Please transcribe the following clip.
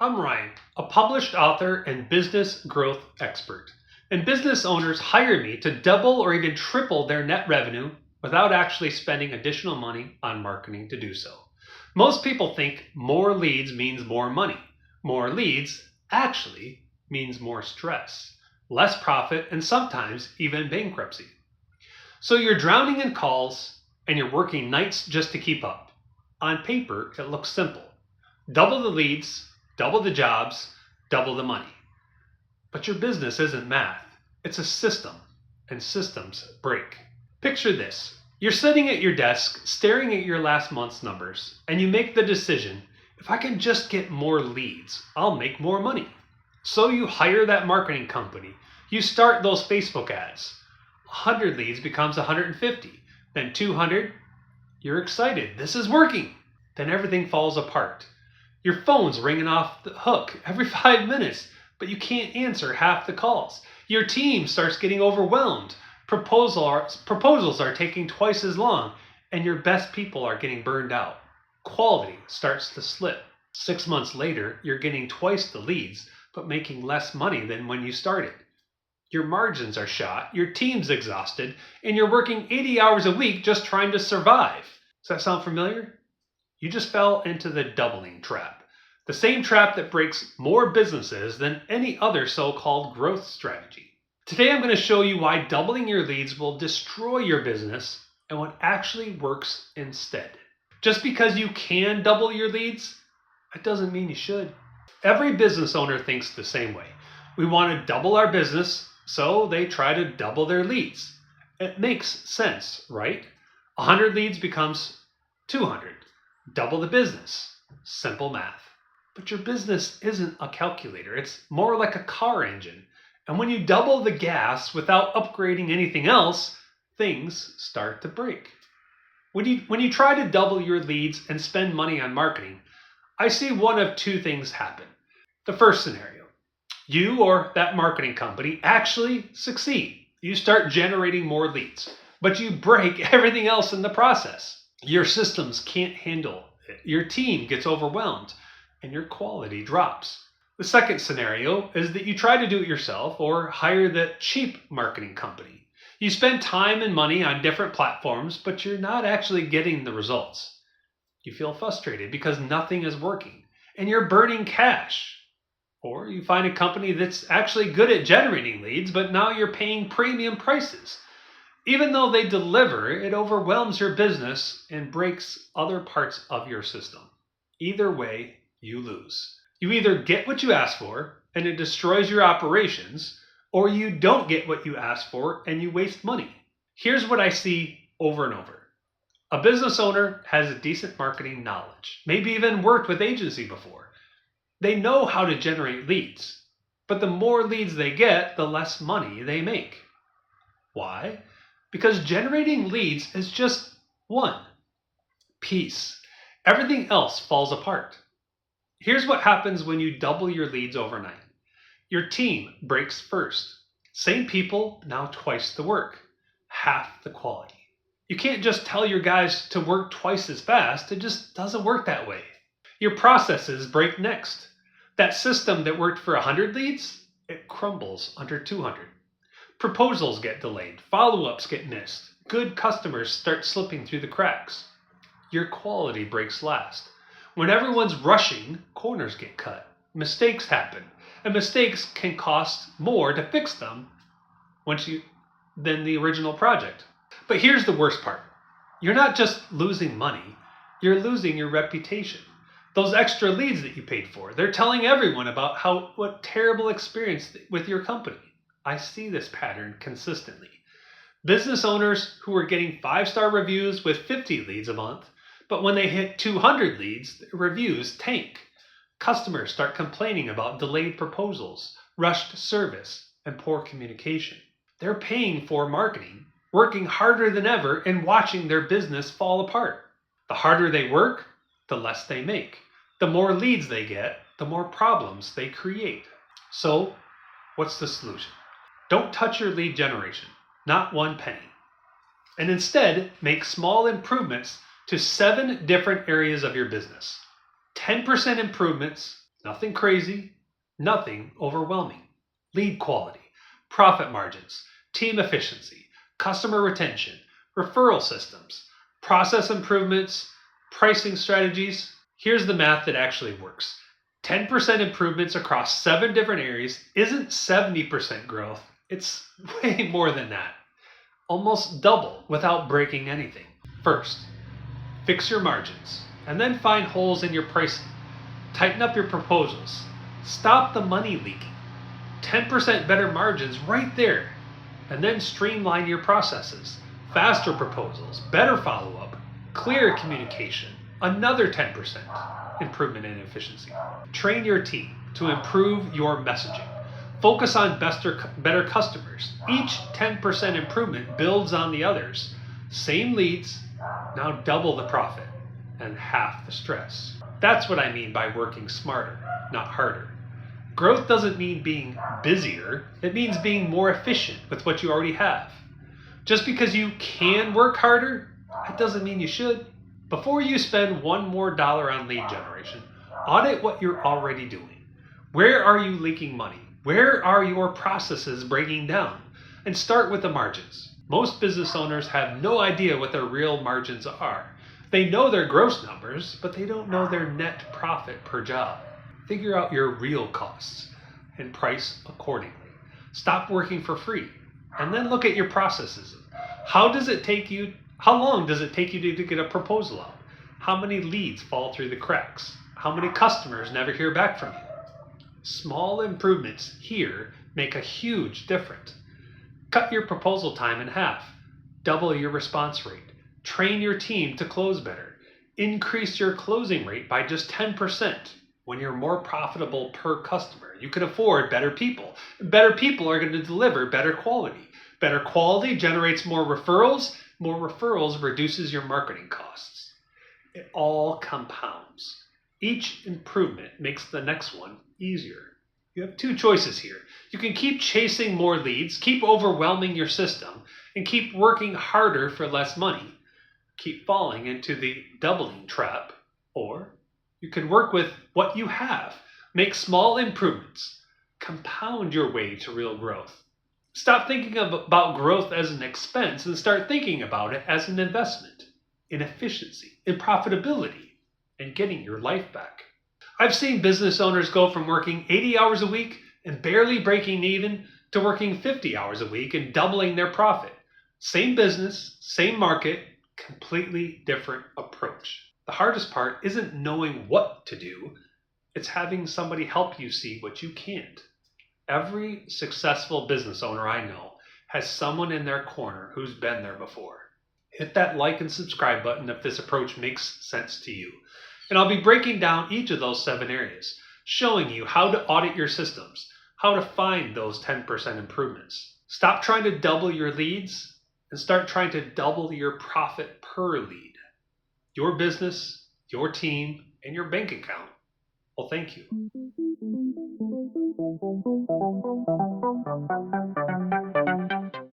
I'm Ryan, a published author and business growth expert. And business owners hire me to double or even triple their net revenue without actually spending additional money on marketing to do so. Most people think more leads means more money. More leads actually means more stress, less profit, and sometimes even bankruptcy. So you're drowning in calls and you're working nights just to keep up. On paper, it looks simple. Double the leads, double the jobs, double the money. But your business isn't math. It's a system, and systems break. Picture this. You're sitting at your desk, staring at your last month's numbers, and you make the decision, if I can just get more leads, I'll make more money. So you hire that marketing company. You start those Facebook ads. 100 leads becomes 150, then 200. You're excited. This is working. Then everything falls apart. Your phone's ringing off the hook every 5 minutes, but you can't answer half the calls. Your team starts getting overwhelmed. Proposals are taking twice as long, and your best people are getting burned out. Quality starts to slip. 6 months later, you're getting twice the leads, but making less money than when you started. Your margins are shot, your team's exhausted, and you're working 80 hours a week just trying to survive. Does that sound familiar? You just fell into the doubling trap. The same trap that breaks more businesses than any other so-called growth strategy. Today I'm going to show you why doubling your leads will destroy your business and what actually works instead. Just because you can double your leads, that doesn't mean you should. Every business owner thinks the same way. We want to double our business, so they try to double their leads. It makes sense, right? 100 leads becomes 200. Double the business. Simple math. But your business isn't a calculator. It's more like a car engine. And when you double the gas without upgrading anything else, things start to break. When you try to double your leads and spend money on marketing, I see one of two things happen. The first scenario, you or that marketing company actually succeed. You start generating more leads, but you break everything else in the process. Your systems can't handle it. Your team gets overwhelmed and your quality drops. The second scenario is that you try to do it yourself or hire the cheap marketing company. You spend time and money on different platforms, but you're not actually getting the results. You feel frustrated because nothing is working and you're burning cash. Or you find a company that's actually good at generating leads, but now you're paying premium prices. Even though they deliver, it overwhelms your business and breaks other parts of your system. Either way, you lose. You either get what you asked for and it destroys your operations, or you don't get what you asked for and you waste money. Here's what I see over and over. A business owner has a decent marketing knowledge, maybe even worked with agency before. They know how to generate leads, but the more leads they get, the less money they make. Why? Because generating leads is just one piece. Everything else falls apart. Here's what happens when you double your leads overnight. Your team breaks first. Same people, now twice the work, half the quality. You can't just tell your guys to work twice as fast. It just doesn't work that way. Your processes break next. That system that worked for 100 leads, it crumbles under 200. Proposals get delayed, follow-ups get missed, good customers start slipping through the cracks. Your quality breaks last. When everyone's rushing, corners get cut, mistakes happen, and mistakes can cost more to fix them than the original project. But here's the worst part. You're not just losing money, you're losing your reputation. Those extra leads that you paid for, they're telling everyone about what terrible experience with your company. I see this pattern consistently. Business owners who are getting 5-star reviews with 50 leads a month, but when they hit 200 leads, the reviews tank. Customers start complaining about delayed proposals, rushed service, and poor communication. They're paying for marketing, working harder than ever, and watching their business fall apart. The harder they work, the less they make. The more leads they get, the more problems they create. So, what's the solution? Don't touch your lead generation, not one penny. And instead, make small improvements to 7 different areas of your business. 10% improvements Nothing crazy, nothing overwhelming. Lead quality, profit margins, team efficiency, customer retention, referral systems, process improvements, pricing strategies. Here's the math that actually works. 10% improvements across 7 different areas isn't 70% growth. It's way more than that. Almost double without breaking anything. First, fix your margins, and then find holes in your pricing. Tighten up your proposals. Stop the money leaking. 10% better margins right there. And then streamline your processes. Faster proposals, better follow up, clearer communication, another 10% improvement in efficiency. Train your team to improve your messaging. Focus on better customers. Each 10% improvement builds on the others. Same leads, now double the profit and half the stress. That's what I mean by working smarter, not harder. Growth doesn't mean being busier, it means being more efficient with what you already have. Just because you can work harder, that doesn't mean you should. Before you spend one more dollar on lead generation, audit what you're already doing. Where are you leaking money? Where are your processes breaking down? And start with the margins. Most business owners have no idea what their real margins are. They know their gross numbers, but they don't know their net profit per job. Figure out your real costs and price accordingly. Stop working for free, and then look at your processes. How long does it take you to get a proposal out? How many leads fall through the cracks? How many customers never hear back from you? Small improvements here make a huge difference. Cut your proposal time in half. Double your response rate. Train your team to close better. Increase your closing rate by just 10%. When you're more profitable per customer, you can afford better people. Better people are going to deliver better quality. Better quality generates more referrals. More referrals reduces your marketing costs. It all compounds. Each improvement makes the next one easier. You have 2 choices here. You can keep chasing more leads, keep overwhelming your system, and keep working harder for less money. Keep falling into the doubling trap, or you can work with what you have, make small improvements, compound your way to real growth. Stop thinking about growth as an expense and start thinking about it as an investment in efficiency, in profitability, and getting your life back. I've seen business owners go from working 80 hours a week and barely breaking even to working 50 hours a week and doubling their profit. Same business, same market, completely different approach. The hardest part isn't knowing what to do, it's having somebody help you see what you can't. Every successful business owner I know has someone in their corner who's been there before. Hit that like and subscribe button if this approach makes sense to you. And I'll be breaking down each of those 7 areas, showing you how to audit your systems, how to find those 10% improvements. Stop trying to double your leads and start trying to double your profit per lead. Your business, your team, and your bank account will thank you.